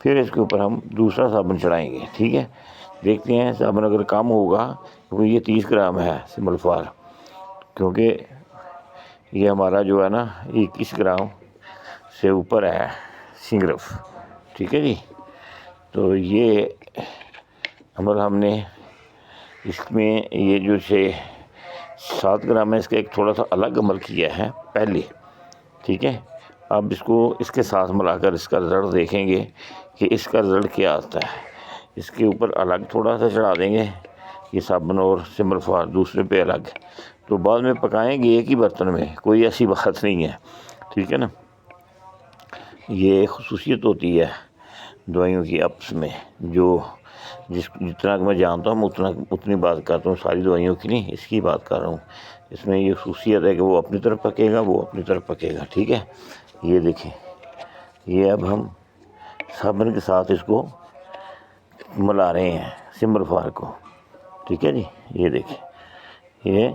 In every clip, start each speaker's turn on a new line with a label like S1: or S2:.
S1: پھر اس کے اوپر ہم دوسرا صابن چڑھائیں گے. ٹھیک ہے, دیکھتے ہیں صابن اگر کم ہوگا, کیونکہ یہ 30 گرام ہے سمبل فار, کیونکہ یہ ہمارا جو ہے نا 21 گرام سے اوپر ہے سنگرف. ٹھیک ہے جی, تو یہ عمل ہم نے اس میں یہ جو 7 گرام ہے, اس کا ایک تھوڑا سا الگ عمل کیا ہے پہلے. ٹھیک ہے, اب اس کو اس کے ساتھ ملا کر اس کا رزلٹ دیکھیں گے کہ اس کا رزلٹ کیا آتا ہے. اس کے اوپر الگ تھوڑا سا چڑھا دیں گے یہ صابن اور سمبل فار, دوسرے پہ الگ, تو بعد میں پکائیں گے ایک ہی برتن میں, کوئی ایسی بات نہیں ہے. ٹھیک ہے نا, یہ خصوصیت ہوتی ہے دوائیوں کی آپس میں, جو جتنا کہ میں جانتا ہوں اتنی بات کرتا ہوں, ساری دوائیوں کی نہیں, اس کی بات کر رہا ہوں. اس میں یہ خصوصیت ہے کہ وہ اپنی طرف پکے گا, وہ اپنی طرف پکے گا. ٹھیک ہے, یہ دیکھیں, یہ اب ہم صابن کے ساتھ اس کو ملا رہے ہیں سمبل فار کو. ٹھیک ہے جی, یہ دیکھیں, یہ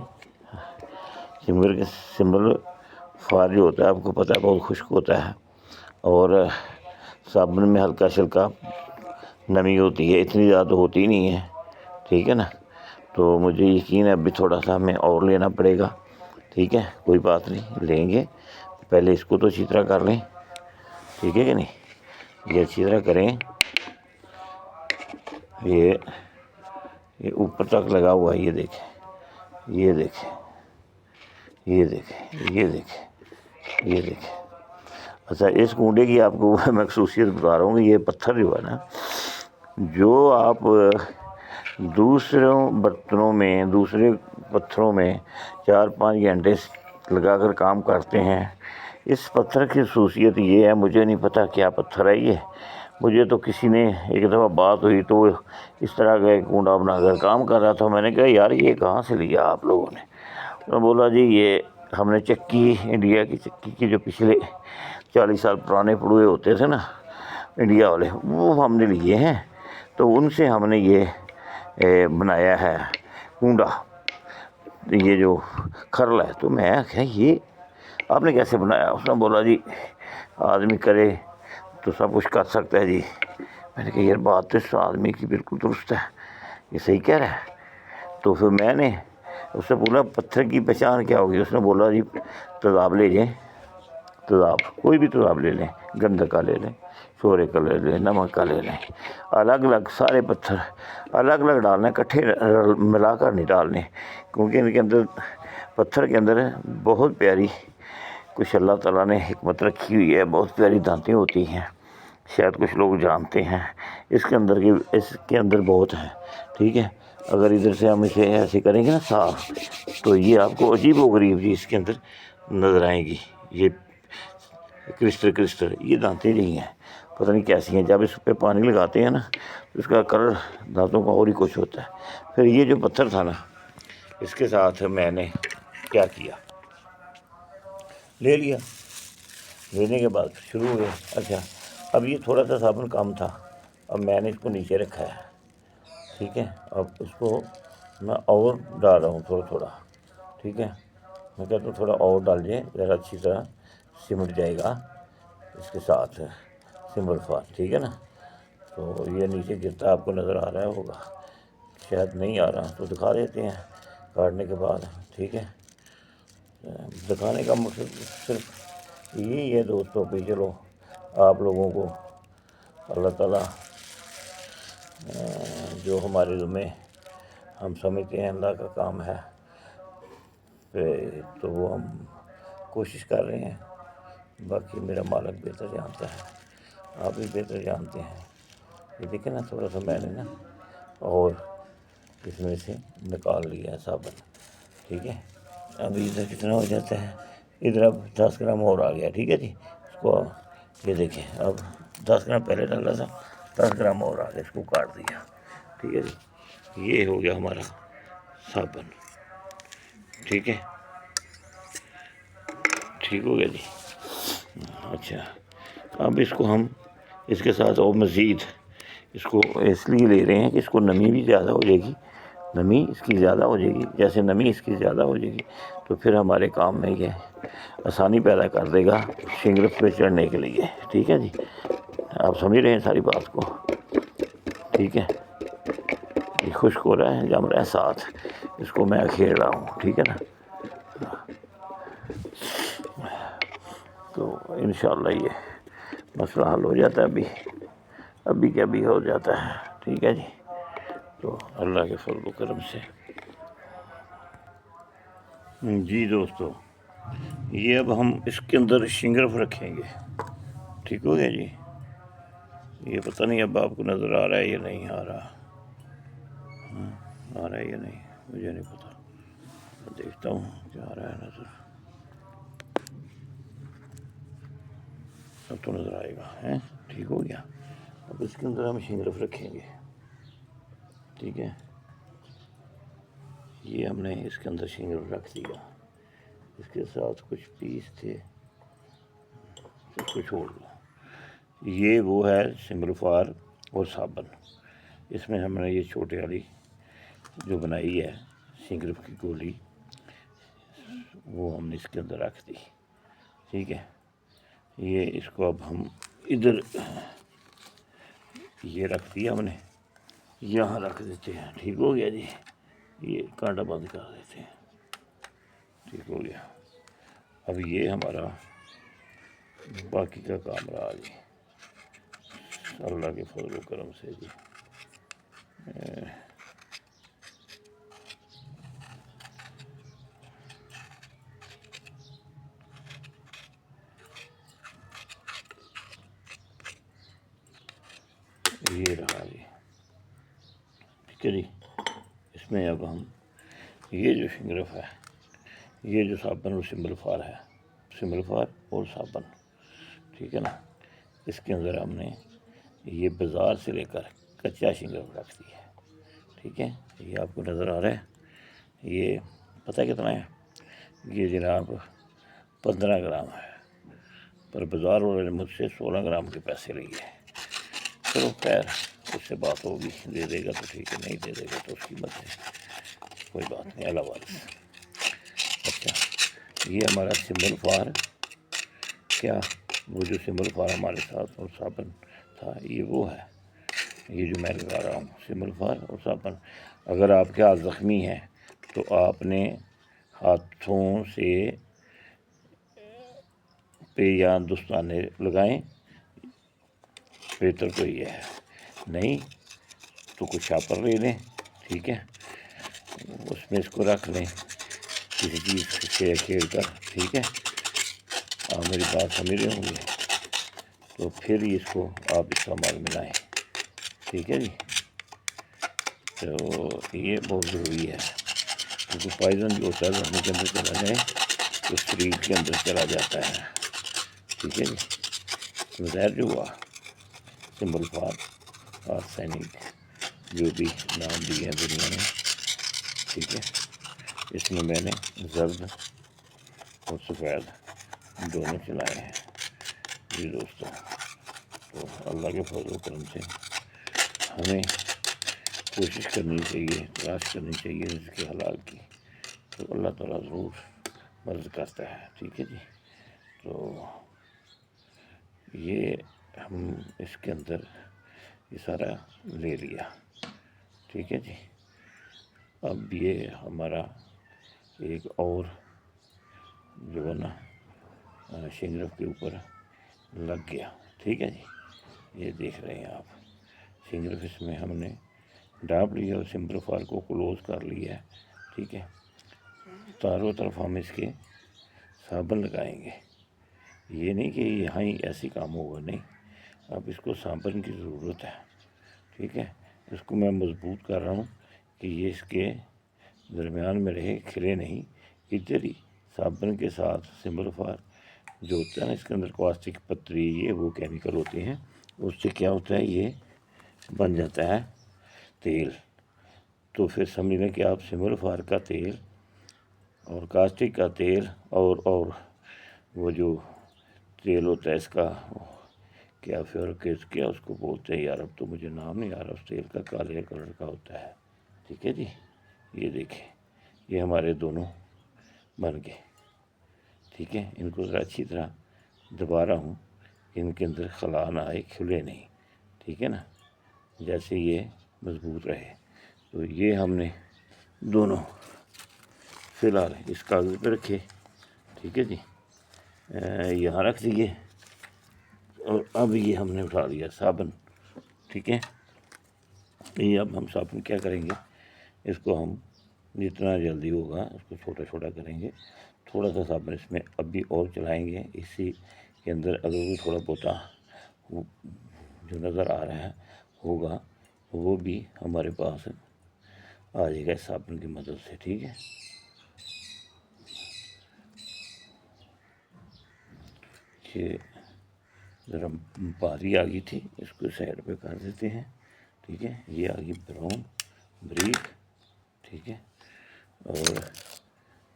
S1: سمبل فار جو ہوتا ہے آپ کو پتہ ہے بہت خشک ہوتا ہے, اور صابن میں ہلکا شلکا نمی ہوتی ہے, اتنی زیادہ ہوتی نہیں ہے. ٹھیک ہے نا, تو مجھے یقین ہے ابھی تھوڑا سا ہمیں اور لینا پڑے گا. ٹھیک ہے, کوئی بات نہیں, لیں گے. پہلے اس کو تو اچھی طرح کر لیں. ٹھیک ہے کہ نہیں, یہ اچھی طرح کریں. یہ اوپر تک لگا ہوا ہے, یہ دیکھیں, یہ دیکھیں, یہ دیکھیں, یہ دیکھیں, یہ دیکھیں. اچھا, اس کنڈے کی آپ کو میں خصوصیت بتا رہا ہوں کہ یہ پتھر جو ہے نا, جو آپ دوسروں برتنوں میں, دوسرے پتھروں میں 4-5 گھنٹے لگا کر کام کرتے ہیں, اس پتھر کی خصوصیت یہ ہے, مجھے نہیں پتا کیا پتھر ہے یہ, مجھے تو کسی نے ایک دفعہ بات ہوئی تو وہ اس طرح کا ایک کنڈا بنا کر کام کر رہا تھا. میں نے کہا یار یہ کہاں سے لیا آپ لوگوں نے؟ انہوں نے بولا جی یہ ہم نے چکی, انڈیا کی چکی کی جو پچھلے 40 سال پرانے پڑوئے ہوتے تھے نا انڈیا والے, وہ ہم نے لیے ہیں, تو ان سے ہم نے یہ بنایا ہے کنڈا, یہ جو کھرل ہے. تو میں کہا یہ آپ نے کیسے بنایا؟ اس نے بولا جی آدمی کرے تو سب کچھ کر سکتا ہے جی. میں نے کہا یار بات تو اس آدمی کی بالکل درست ہے, یہ صحیح کہہ رہا ہے. تو پھر میں نے اس سے بولا پتھر کی پہچان کیا ہوگی؟ اس نے بولا جی تیزاب لے جائیں, تیزاب کوئی بھی تیزاب لے لیں, گندھک کا لے لیں, شورے کا لے لیں, نمک کا لے لیں, الگ الگ سارے پتھر الگ الگ ڈالنے, کٹھے ملا کر نہیں ڈالنے, کیونکہ ان کے اندر پتھر کے اندر بہت پیاری کچھ اللہ تعالیٰ نے حکمت رکھی ہوئی ہے, بہت پیاری دانتیں ہوتی ہیں, شاید کچھ لوگ جانتے ہیں. اس کے اندر بہت ہے. ٹھیک ہے, اگر ادھر سے ہم اسے ایسے کریں گے نا صاف, تو یہ آپ کو عجیب و غریب جی اس کے اندر نظر آئیں گی. یہ کرسٹل یہ دانتیں نہیں ہیں, پتہ نہیں کیسی ہیں. جب اس پہ پانی لگاتے ہیں نا تو اس کا کلر دانتوں کا اور ہی کچھ ہوتا ہے. پھر یہ جو پتھر تھا نا, اس کے ساتھ میں نے کیا کیا, لے لیا, لینے کے بعد شروع ہو گئے. اچھا, اب یہ تھوڑا سا صابن کم تھا, اب میں نے اس کو نیچے رکھا ہے. ٹھیک ہے, اب اس کو میں اور ڈال رہا ہوں تھوڑا تھوڑا. ٹھیک ہے, میں کہتا ہوں تھوڑا اور ڈال دیں, ذرا اچھی طرح سمٹ جائے گا اس کے ساتھ سمبل فار. ٹھیک ہے نا, تو یہ نیچے گرتا آپ کو نظر آ رہا ہوگا, شاید نہیں آ رہا تو دکھا دیتے ہیں کاٹنے کے بعد. ٹھیک ہے, دکھانے کا مقصد صرف یہی ہے دوستوں کہ چلو آپ لوگوں کو اللہ تعالیٰ جو ہمارے ذمے ہم سمجھتے ہیں اللہ کا کام ہے, تو وہ ہم کوشش کر رہے ہیں. باقی میرا مالک بہتر جانتا ہے, آپ بھی بہتر جانتے ہیں. یہ دیکھیں نا, تھوڑا سا میں نے نا اور اس میں سے نکال لیا ہے صابن. ٹھیک ہے, ابھی ادھر کتنا ہو جاتا ہے, ادھر اب 10 گرام اور آ گیا. ٹھیک ہے جی, اس کو یہ دیکھیں, اب 10 گرام پہلے ڈالا تھا, 10 گرام اور آ گیا, اس کو کاٹ دیا. ٹھیک ہے جی, یہ ہو گیا ہمارا صابن. ٹھیک ہے, ٹھیک ہو گیا جی. اچھا, اب اس کو ہم اس کے ساتھ اور مزید اس کو اس لیے لے رہے ہیں کہ اس کو نمی بھی زیادہ ہو جائے گی, نمی اس کی زیادہ ہو جائے گی. جیسے نمی اس کی زیادہ ہو جائے گی تو پھر ہمارے کام میں یہ آسانی پیدا کر دے گا شنگرف پہ چڑھنے کے لیے. ٹھیک ہے جی, آپ سمجھ رہے ہیں ساری بات کو، ٹھیک ہے؟ یہ خشک ہو رہا ہے، جم رہا ہے ساتھ، اس کو میں کھیل رہا ہوں، ٹھیک ہے نا؟ تو انشاءاللہ یہ مسئلہ حل ہو جاتا ہے، ابھی کیا بھی ہو جاتا ہے، ٹھیک ہے جی؟ تو اللہ کے فضل و کرم سے جی دوستو، یہ اب ہم اس کے اندر شنگرف رکھیں گے، ٹھیک ہو گیا جی؟ یہ پتہ نہیں اب آپ کو نظر آ رہا ہے یا نہیں آ رہا، آ رہا ہے یا نہیں مجھے نہیں پتا، دیکھتا ہوں کیا آ رہا ہے نظر، اب تو نظر آئے گا، ٹھیک ہو گیا؟ اب اس کے اندر ہم شنگرف رکھیں گے، ٹھیک ہے؟ یہ ہم نے اس کے اندر شنگرف رکھ دیا، اس کے ساتھ کچھ پیس تھے، اس کو چھوڑ دو۔ یہ وہ ہے سمبلفار اور صابن، اس میں ہم نے یہ چھوٹے والی جو بنائی ہے شنگرف کی گولی، وہ ہم نے اس کے اندر رکھ دی، ٹھیک ہے؟ یہ اس کو اب ہم ادھر یہ رکھ دیا ہم نے، یہاں رکھ دیتے ہیں، ٹھیک ہو گیا جی؟ یہ کانٹا بند کر دیتے ہیں، ٹھیک ہو گیا؟ اب یہ ہمارا باقی کا کام رہا جی، اللہ کے فضل و کرم سے جی۔ یہ رہا جی، ٹھیک ہے جی؟ اس میں اب ہم یہ جو شنگرف ہے، یہ جو صابن اور سمبلفار ہے، سمبلفار اور صابن، ٹھیک ہے نا؟ اس کے اندر ہم نے یہ بازار سے لے کر کچا شنگرف رکھ دی ہے، ٹھیک ہے؟ یہ آپ کو نظر آ رہا ہے، یہ پتہ کتنا ہے؟ یہ جناب 15 گرام ہے، پر بازار والے نے مجھ سے 16 گرام کے پیسے لیے ہیں۔ چلو خیر، اس سے بات ہوگی، دے دے گا تو ٹھیک ہے، نہیں دے دے گا تو اس کی مت ہے، کوئی بات نہیں، اللہ وارث۔ اچھا، یہ ہمارا سمبلفار، کیا وہ جو سمبلفار ہمارے ساتھ اور صابن تھا، یہ وہ ہے، یہ جو میں لگا رہا ہوں سمبلفار اور صابن۔ اگر آپ کے ہاتھ زخمی ہیں تو آپ نے ہاتھوں سے پہ یا دستانے لگائیں، بہتر تو یہ ہے، نہیں تو کچھ شاپر لے لیں، ٹھیک ہے؟ اس میں اس کو رکھ لیں کسی چیز سے کھیل کر، ٹھیک ہے؟ آپ میری بات سمجھ رہے ہوں گے، تو پھر اس کو آپ استعمال میں لائیں، ٹھیک ہے جی؟ تو یہ بہت ضروری ہے، کیونکہ پوائزن جو ہوتا ہے زخم کے اندر چلا جائے تو شریر کے اندر چلا جاتا ہے، ٹھیک ہے جی؟ زہر جو ہوا سمبلفار، آرسینک، جو بھی نام دیے ہیں دنیا میں، ٹھیک ہے؟ اس میں میں نے زرد اور سفید دونوں چلائے ہیں جی دوستوں۔ تو اللہ کے فضل و کرم سے ہمیں کوشش کرنی چاہیے، تلاش کرنی چاہیے رزق حلال کی، تو اللہ تعالیٰ ضرور مدد کرتا ہے، ٹھیک ہے جی؟ تو یہ ہم اس کے اندر یہ سارا لے لیا، ٹھیک ہے جی؟ اب یہ ہمارا ایک اور جو ہے نا شنگرف کے اوپر لگ گیا، ٹھیک ہے جی؟ یہ دیکھ رہے ہیں آپ، شنگرف اس میں ہم نے ڈال لیا اور سمبلفار کو کلوز کر لیا ہے، ٹھیک ہے؟ چاروں طرف ہم اس کے صابن لگائیں گے، یہ نہیں کہ یہاں ہی ایسے کام ہوگا، نہیں، اب اس کو صابن کی ضرورت ہے، ٹھیک ہے؟ اس کو میں مضبوط کر رہا ہوں کہ یہ اس کے درمیان میں رہے، کھلے نہیں، ادھر ہی صابن کے ساتھ سمبلفار جو ہوتا ہے نا، اس کے اندر کاسٹک پتری، یہ وہ کیمیکل ہوتے ہیں، اس سے کیا ہوتا ہے، یہ بن جاتا ہے تیل، تو پھر سمجھ لیں کہ آپ سمبلفار کا تیل اور کاسٹک کا تیل اور وہ جو تیل ہوتا ہے اس کا کیا کیا اس کو بولتے ہیں یار، اب تو مجھے نام نہیں آ رہا اس تیل کا، کالے کلر کا ہوتا ہے، ٹھیک ہے جی؟ یہ دیکھیں، یہ ہمارے دونوں بن گئے، ٹھیک ہے؟ ان کو ذرا اچھی طرح دبا رہا ہوں ان کے اندر خلا نہ آئے، کھلے نہیں، ٹھیک ہے نا، جیسے یہ مضبوط رہے۔ تو یہ ہم نے دونوں فی الحال اس کاغذ پہ رکھے، ٹھیک ہے جی، یہاں رکھ دیے، اور اب یہ ہم نے اٹھا لیا صابن، ٹھیک ہے۔ یہ اب ہم صابن کیا کریں گے، اس کو ہم جتنا جلدی ہوگا اس کو چھوٹا چھوٹا کریں گے، تھوڑا سا صابن اس میں اب بھی اور چلائیں گے، اسی کے اندر اگر بھی تھوڑا بہت جو نظر آ رہا ہے ہوگا وہ بھی ہمارے پاس آ جائے گا اس صابن کی مدد سے، ٹھیک ہے۔ یہ ذرا باری آ گئی تھی، اس کو سائڈ پہ کر دیتے ہیں، ٹھیک ہے۔ یہ آ گئی براؤن بریک، ٹھیک ہے، اور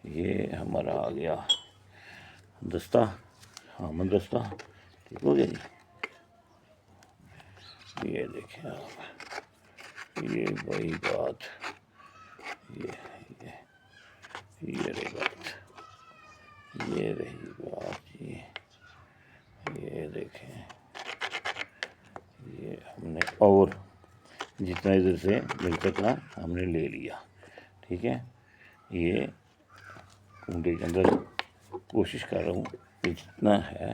S1: یہ ہمارا آ گیا دستہ، ہامن دستہ، ٹھیک ہو گیا جی۔ یہ دیکھیں آپ، یہ وہی بات، یہ رہی بات، یہ رہی بات جی، یہ دیکھیں، یہ ہم نے اور جتنا ادھر سے مل سکا ہم نے لے لیا، ٹھیک ہے۔ یہ کنڈے کے اندر کوشش کر رہا ہوں کہ جتنا ہے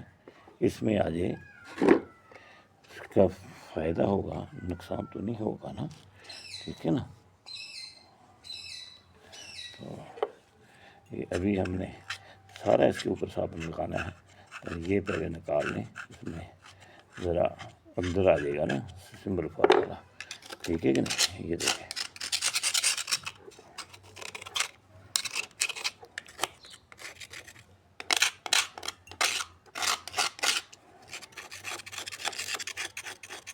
S1: اس میں آ جائے، اس کا فائدہ ہوگا، نقصان تو نہیں ہوگا نا، ٹھیک ہے نا۔ تو یہ ابھی ہم نے سارا اس کے اوپر صابن لگانا ہے، اور یہ پہلے نکال لیں، اس میں ذرا اندر آ جائے گا نا سمبل فار والا، ٹھیک ہے کہ نہیں۔ یہ دیکھیں،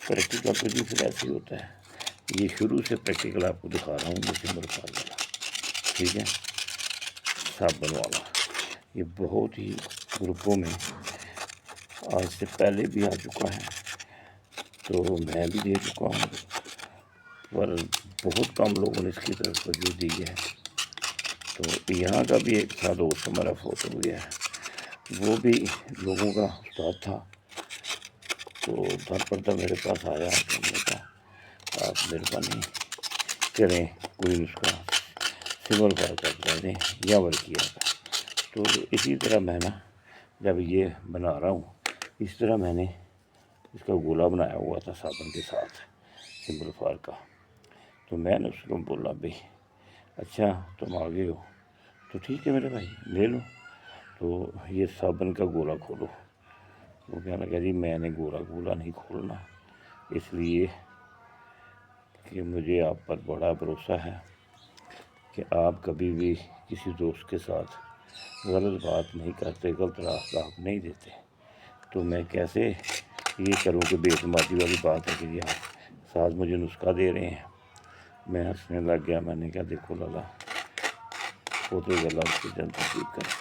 S1: پریکٹیکل پہ بھی پھر ایسے ہی ہوتا ہے، یہ شروع سے پریکٹیکل آپ کو دکھا رہا ہوں، یہ سمبل فار والا، ٹھیک ہے، صابن والا۔ یہ بہت ہی گروپوں میں آج سے پہلے بھی آ چکا ہے، تو میں بھی دے چکا ہوں، پر بہت کم لوگوں نے اس کی طرف توجہ دی ہے۔ تو یہاں کا بھی ایک تھا دوست ہمارا فوت ہو گیا ہے، وہ بھی لوگوں کا استاد تھا، تو در پردہ میرے پاس آیا، تو میں نے کہا آپ مہربانی کریں کوئی نسخہ سمبل فار کا بتا دیں یا ورقیہ کا۔ تو اسی طرح میں نا جب یہ بنا رہا ہوں، اس طرح میں نے اس کا گولا بنایا ہوا تھا صابن کے ساتھ سمبل فار کا۔ تو میں نے اس کو بولا بھائی اچھا تم آگے ہو تو ٹھیک ہے میرے بھائی لے لو، تو یہ صابن کا گولا کھولو۔ وہ کہنے لگا جی میں نے گولا نہیں کھولنا، اس لیے کہ مجھے آپ پر بڑا بھروسہ ہے کہ آپ کبھی بھی کسی دوست کے ساتھ غلط بات نہیں کرتے، غلط راستہ آپ نہیں دیتے، تو میں کیسے یہ کروں کہ بے اعتمادی والی بات ہے کہ یہ آپ ساتھ مجھے نسخہ دے رہے ہیں۔ میں ہنسنے لگ گیا، میں نے کہا دیکھو لالا ہوتے گلا اس کی جنت نصیب کرے،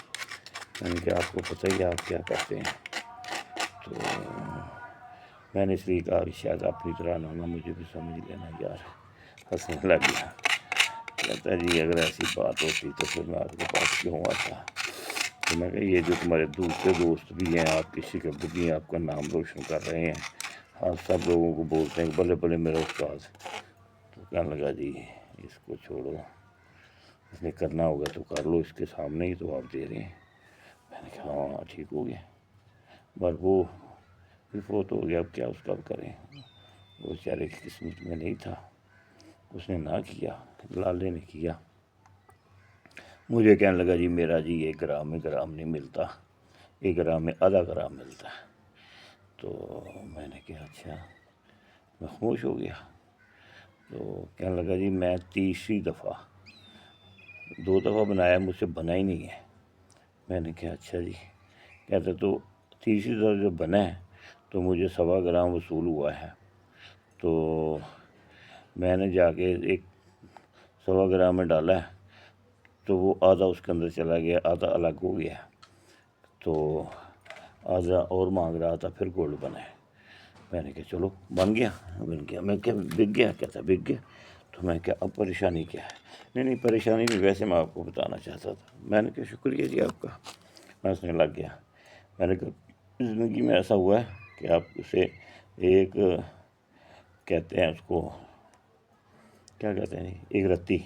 S1: میں نے کہا آپ کو پتہ ہی آپ کیا کرتے ہیں۔ تو میں نے اس لیے کہا شاید اپنی طرح نہ مجھے بھی سمجھ لینا یار، ہنسنے لگ گیا، کہتا جی اگر ایسی بات ہوتی تو پھر میں آپ کے پاس کیوں آتا۔ تو میں کہا یہ جو تمہارے دوسرے دوست بھی ہیں، آپ کی شکر بھی آپ کا نام روشن کر رہے ہیں، آپ سب لوگوں کو بولتے ہیں بلے بلے میرا استاد۔ تو کہنے لگا جی اس کو چھوڑو، اس نے کرنا ہوگا تو کر لو، اس کے سامنے ہی تو آپ دے رہے ہیں۔ میں نے کہا ہاں ٹھیک ہو گیا، پر وہ بھی فوت ہو گیا، اب کیا اس کا کریں، وہ بیچارے کی قسمت میں نہیں تھا، اس نے نہ کیا، لالے نے کیا۔ مجھے کہنے لگا جی میرا جی 1 گرام میں گرام نہیں ملتا، 1 گرام میں آدھا گرام ملتا ہے۔ تو میں نے کہا اچھا، میں خاموش ہو گیا۔ تو کہنے لگا جی میں 3ری دفعہ، 2 دفعہ بنایا مجھ سے بنا ہی نہیں ہے۔ میں نے کہا اچھا جی، کہتا تو 3ری دفعہ جب بنا ہے تو مجھے 1.25 گرام وصول ہوا ہے۔ تو میں نے جا کے 1.25 گرام میں ڈالا ہے، تو وہ آدھا اس کے اندر چلا گیا، آدھا الگ ہو گیا، تو آدھا اور مانگ رہا تھا، پھر گولڈ بنا ہے۔ میں نے کہا چلو بن گیا۔ میں کہا بک گیا، کہتا بک گیا۔ تو میں کہا اب پریشانی کیا ہے؟ نہیں پریشانی نہیں، ویسے میں آپ کو بتانا چاہتا تھا۔ میں نے کہا شکریہ جی آپ کا، میں ہنسنے لگ گیا۔ میں نے کہا زندگی میں ایسا ہوا ہے کہ آپ اسے ایک کہتے ہیں اس کو کیا کہتے ہیں ایک رتی،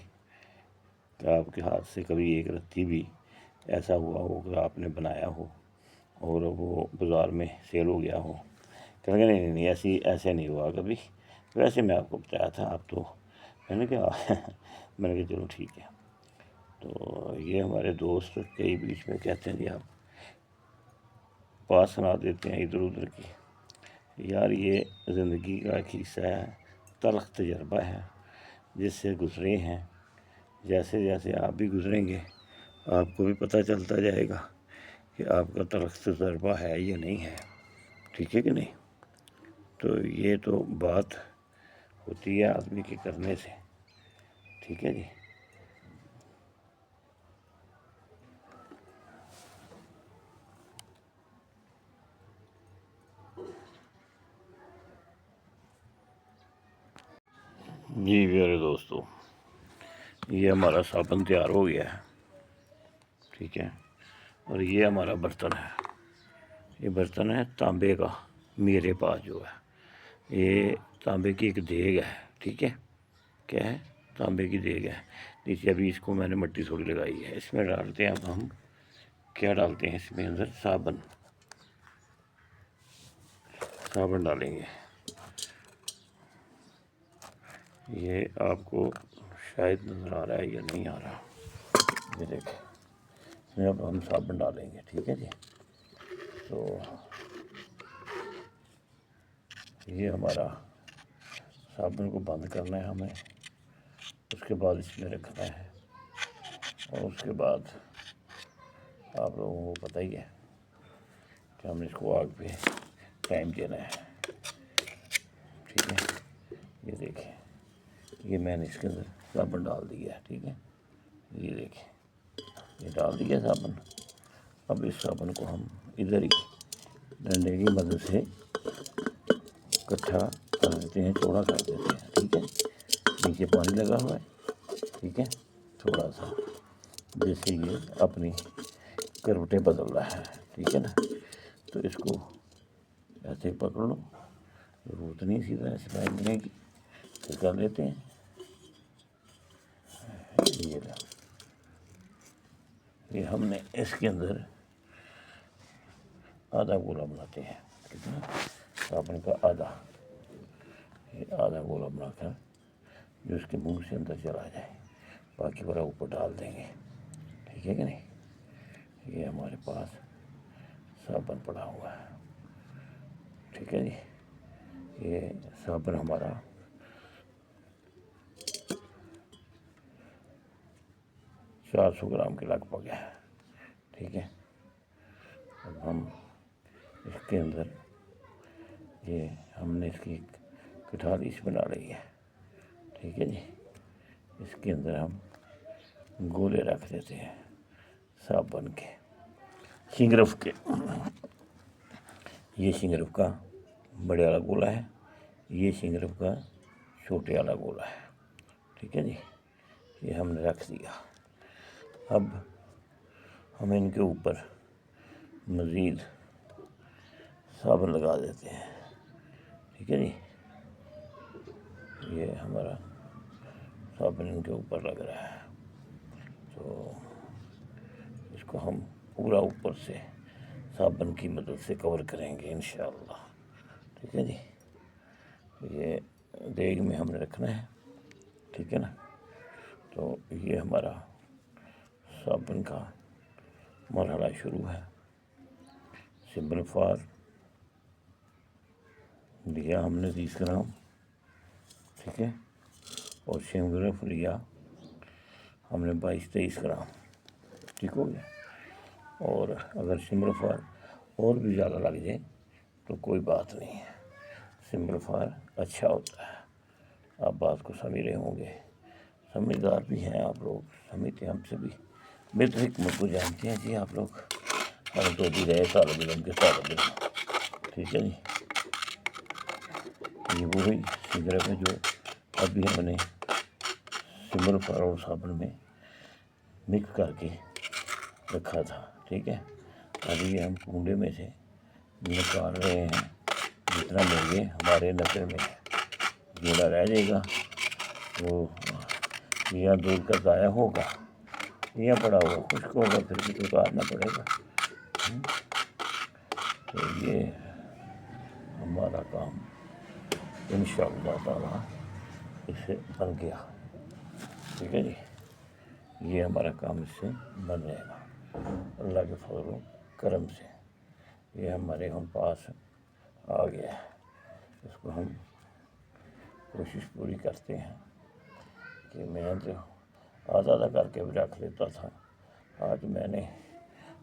S1: کہ آپ کے ہاتھ سے کبھی ایک رتی بھی ایسا ہوا ہو کہ آپ نے بنایا ہو اور وہ بازار میں سیل ہو گیا ہو؟ کہنے لگے نہیں نہیں ایسے نہیں ہوا کبھی، ویسے میں آپ کو بتایا تھا آپ تو، میں نے کہا میں نے کہا چلو ٹھیک ہے۔ تو یہ ہمارے دوست کئی بیچ میں کہتے ہیں جی آپ بات سنا دیتے ہیں ادھر ادھر کی، یار یہ زندگی کا ایک حصہ ہے، تلخ تجربہ ہے جس سے گزرے ہیں، جیسے جیسے آپ بھی گزریں گے آپ کو بھی پتہ چلتا جائے گا کہ آپ کا تلخ تجربہ ہے یا نہیں ہے، ٹھیک ہے کہ نہیں؟ تو یہ تو بات ہوتی ہے آدمی کے کرنے سے، ٹھیک ہے جی۔ جی میرے دوستو، یہ ہمارا صابن تیار ہو گیا ہے، ٹھیک ہے، اور یہ ہمارا برتن ہے، یہ برتن ہے تانبے کا، میرے پاس جو ہے یہ تانبے کی ایک دیگ ہے، ٹھیک ہے، کیا ہے تانبے کی دیگ ہے، نیچے ابھی اس کو میں نے مٹی تھوڑی لگائی ہے، اس میں ڈالتے ہیں اب ہم کیا ڈالتے ہیں اس میں اندر صابن ڈالیں گے، یہ آپ کو شاید نظر آ رہا ہے یا نہیں آ رہا، یہ دیکھیں اس میں اب ہم صابن ڈالیں گے، ٹھیک ہے جی۔ تو یہ ہمارا صابن کو بند کرنا ہے ہمیں، اس کے بعد اس میں رکھنا ہے، اور اس کے بعد آپ لوگوں کو پتہ ہی ہے کہ ہم نے اس کو آگ پہ ٹائم دینا ہے، ٹھیک ہے۔ یہ دیکھیں یہ میں نے اس کے اندر صابن ڈال دیا ہے، ٹھیک ہے، یہ دیکھیں یہ ڈال دیا صابن، اب اس صابن کو ہم ادھر ہی ڈنڈے کی مدد سے اکٹھا کر دیتے ہیں، چوڑا کر دیتے ہیں، ٹھیک ہے، نیچے پانی لگا ہوا ہے، ٹھیک ہے، تھوڑا سا جیسے یہ اپنی کروٹیں بدل رہا ہے، ٹھیک ہے نا، تو اس کو ایسے پکڑ لو، ضرورت نہیں سیدھا ایسے پھینکنے کی، پھر کر لیتے ہیں یہ ہم نے اس کے اندر آدھا گولا بناتے ہیں، کتنا صابن کا آدھا، یہ آدھا گولا بنا کر جو اس کے منہ سے اندر چلا جائے، باقی بڑا اوپر ڈال دیں گے، ٹھیک ہے کہ نہیں۔ یہ ہمارے پاس صابن پڑا ہوا ہے، ٹھیک ہے جی، یہ صابن ہمارا 400 گرام کے لگ بھگ ہے، ٹھیک ہے۔ اب ہم اس کے اندر یہ ہم نے اس کی کٹھالیس بنا رہی ہے، ٹھیک ہے جی، اس کے اندر ہم گولے رکھ دیتے ہیں صابن کے، شنگرف کے، یہ شنگرف کا بڑے والا گولا ہے، یہ شنگرف کا چھوٹے والا گولا ہے، ٹھیک ہے جی، یہ ہم نے رکھ دیا۔ اب ہم ان کے اوپر مزید صابن لگا دیتے ہیں، ٹھیک ہے جی، یہ ہمارا صابن ان کے اوپر لگ رہا ہے، تو اس کو ہم پورا اوپر سے صابن کی مدد سے کور کریں گے انشاءاللہ، ٹھیک ہے جی۔ یہ دیگ میں ہم نے رکھنا ہے، ٹھیک ہے نا، تو یہ ہمارا صابن کا مرحلہ شروع ہے۔ سمبل فار لیا ہم نے 30 گرام، ٹھیک ہے، اور شنگرف لیا ہم نے 22-23 گرام، ٹھیک ہو گیا، اور اگر سمبل فار اور بھی زیادہ لگ جائے تو کوئی بات نہیں ہے، سمبل فار اچھا ہوتا ہے، آپ بات کو سمجھ رہے ہوں گے، سمجھدار بھی ہیں آپ لوگ، سمجھتے ہم سے بھی بہتر حکمت کو جانتے ہیں جی آپ لوگ، ہر تو بھی رہے طالب علم کے طالب علم، ٹھیک ہے جی۔ یہ وہی شنگرف ہے جو ابھی ہم نے سمبل فار اور صابن میں مکس کر کے رکھا تھا، ٹھیک ہے، ابھی یہ ہم کنڈے میں سے نکال رہے ہیں جتنا مرغے ہمارے نظر میں جوڑا رہ جائے گا وہ یا دودھ کا ضائع ہوگا یا پڑا ہوا خشک ہوگا، پھر بھی اتارنا پڑے گا۔ تو یہ ہمارا کام انشاءاللہ تعالیٰ اس سے بن گیا، ٹھیک ہے جی۔ یہ ہمارا کام اس سے بن جائے گا اللہ کے فضل و کرم سے۔ یہ ہمارے ہم پاس آ گیا ہے، اس کو ہم کوشش پوری کرتے ہیں کہ میں تو آدھا کر کے بھی رکھ لیتا تھا، آج میں نے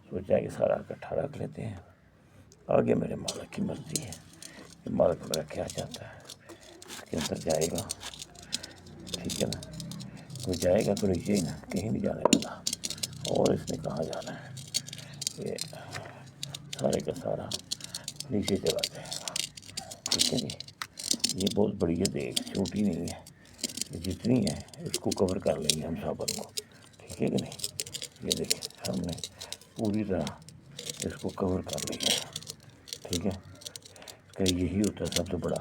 S1: سوچا کہ سارا اکٹھا رکھ لیتے ہیں، آگے میرے مالک کی مرضی ہے کہ مالک میرا کیا چاہتا ہے اس کے اندر جائے گا، ٹھیک ہے نا۔ وہ جائے گا تو نیچے ہی نا، کہیں نہیں جانے والا، اور اس نے کہاں جانا ہے، یہ سارے کا سارا نیچے چلا جائے گا، ٹھیک ہے جی۔ یہ بہت بڑی ہے دیکھ، چھوٹی نہیں ہے، یہ جتنی ہے اس کو کور کر لیں گے ہم صابن کو، ٹھیک ہے کہ نہیں۔ یہ دیکھیں ہم نے پوری طرح اس کو کور کر لیا ہے، ٹھیک ہے۔ کہ یہی ہوتا ہے سب سے بڑا،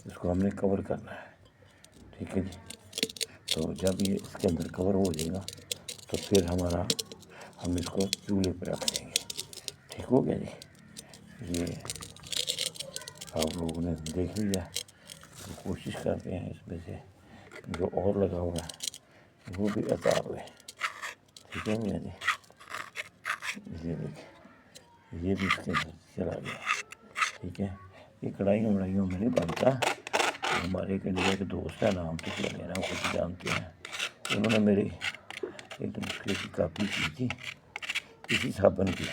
S1: اس کو ہم نے کور کرنا ہے، ٹھیک ہے جی۔ تو جب یہ اس کے اندر کور ہو جائے گا تو پھر ہم اس کو چولہے پہ رکھ دیں گے، ٹھیک ہو گیا جی۔ یہ آپ لوگوں نے دیکھ لیا، کوشش کرتے ہیں اس میں سے جو اور لگا ہوا ہے وہ بھی اتار لیں، ٹھیک ہے جی۔ یہ دیکھیں یہ بھی اس کے اندر چلا گیا، ٹھیک ہے۔ یہ کڑھائیوں میں نہیں بنتا، ہمارے ایک انڈیا کے دوست ہیں، نام تو کیا لینا خود جانتے ہیں، انہوں نے میری ایک نسخے کی کاپی کی تھی اسی صابن کی،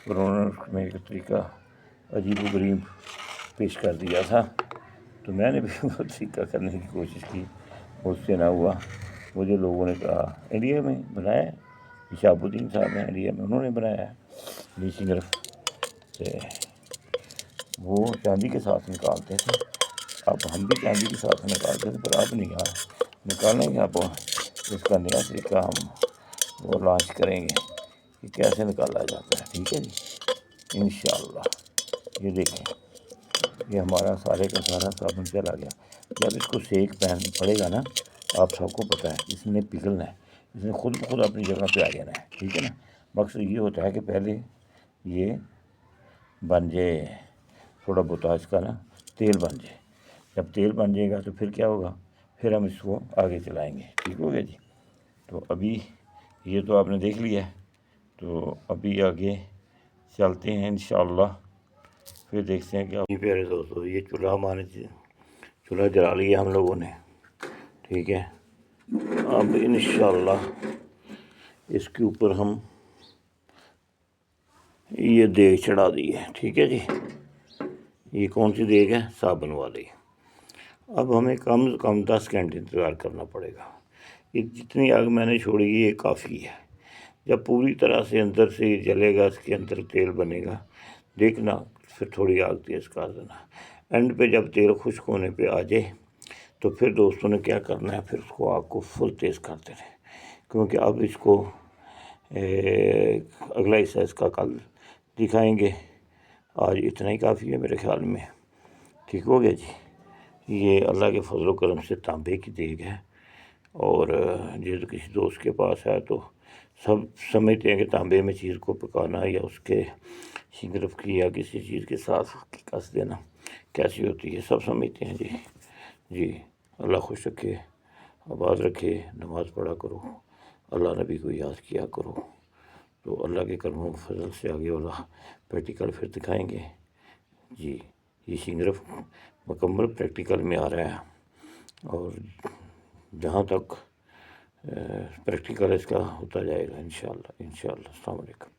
S1: اور انہوں نے میرے طریقہ عجیب و غریب پیش کر دیا تھا، تو میں نے بھی وہ طریقہ کرنے کی کوشش کی، اس سے نہ ہوا۔ مجھے لوگوں نے کہا انڈیا میں بنایا ہے، شہاب الدین صاحب ہیں انڈیا میں، انہوں نے بنایا ہے یہ سنگرف، وہ چاندی کے ساتھ نکالتے تھے، اب ہم بھی چاندی کے ساتھ نکالتے تھے، پر اب نکالیں گے، اب اس کا نیا طریقہ ہم وہ لانچ کریں گے کہ کیسے نکالا جاتا ہے، ٹھیک ہے جی انشاءاللہ۔ یہ دیکھیں یہ ہمارا سارے کا سارا صابن چلا گیا۔ جب اس کو سیک پڑے گا نا، آپ سب کو پتہ ہے اس نے پگھلنا ہے، اس نے خود بخود اپنی جگہ پہ آ جانا ہے، ٹھیک ہے نا۔ مقصد یہ ہوتا ہے کہ پہلے یہ بن جائے تھوڑا بہت اس کا نا تیل بن جائے، جب تیل بن جائے گا تو پھر کیا ہوگا، پھر ہم اس کو آگے چلائیں گے، ٹھیک ہو گیا جی۔ تو ابھی یہ تو آپ نے دیکھ لیا ہے، تو ابھی آگے چلتے ہیں انشاءاللہ، پھر دیکھتے ہیں کہ پیارے دوستو یہ چولہا جلا لیا ہم لوگوں نے، ٹھیک ہے۔ اب انشاءاللہ اس کے اوپر ہم یہ دیگ چڑھا دی ہے، ٹھیک ہے جی۔ یہ کون سی دیگ ہے؟ صابن والی۔ اب ہمیں کم سے کم 10 گھنٹے انتظار کرنا پڑے گا، یہ جتنی آگ میں نے چھوڑی یہ کافی ہے۔ جب پوری طرح سے اندر سے یہ جلے گا، اس کے اندر تیل بنے گا، دیکھنا، پھر تھوڑی آگ تیز کر دینا، اینڈ پہ جب تیل خشک ہونے پہ آ جائے تو پھر دوستوں نے کیا کرنا ہے، پھر اس کو آگ کو فل تیز کر دینا ہے، کیونکہ اب اس کو اگلا حصہ اس کا کل دکھائیں گے، آج اتنا ہی کافی ہے میرے خیال میں، ٹھیک ہو گیا جی۔ یہ اللہ کے فضل و کرم سے تانبے کی دیگ ہے، اور جس کسی دوست کے پاس ہے تو سب سمجھتے ہیں کہ تانبے میں چیز کو پکانا یا اس کے شنگرف کی یا کسی چیز کے ساتھ کس دینا کیسی ہوتی ہے، سب سمجھتے ہیں جی۔ اللہ خوش رکھے، آباد رکھے، نماز پڑھا کرو، اللہ نبی کو یاد کیا کرو، تو اللہ کے کرم و فضل سے آگے والا پریکٹیکل پھر دکھائیں گے جی۔ یہ شنگرف مکمل پریکٹیکل میں آ رہا ہے، اور جہاں تک پریکٹیکل اس کا ہوتا جائے گا انشاءاللہ۔ السلام علیکم۔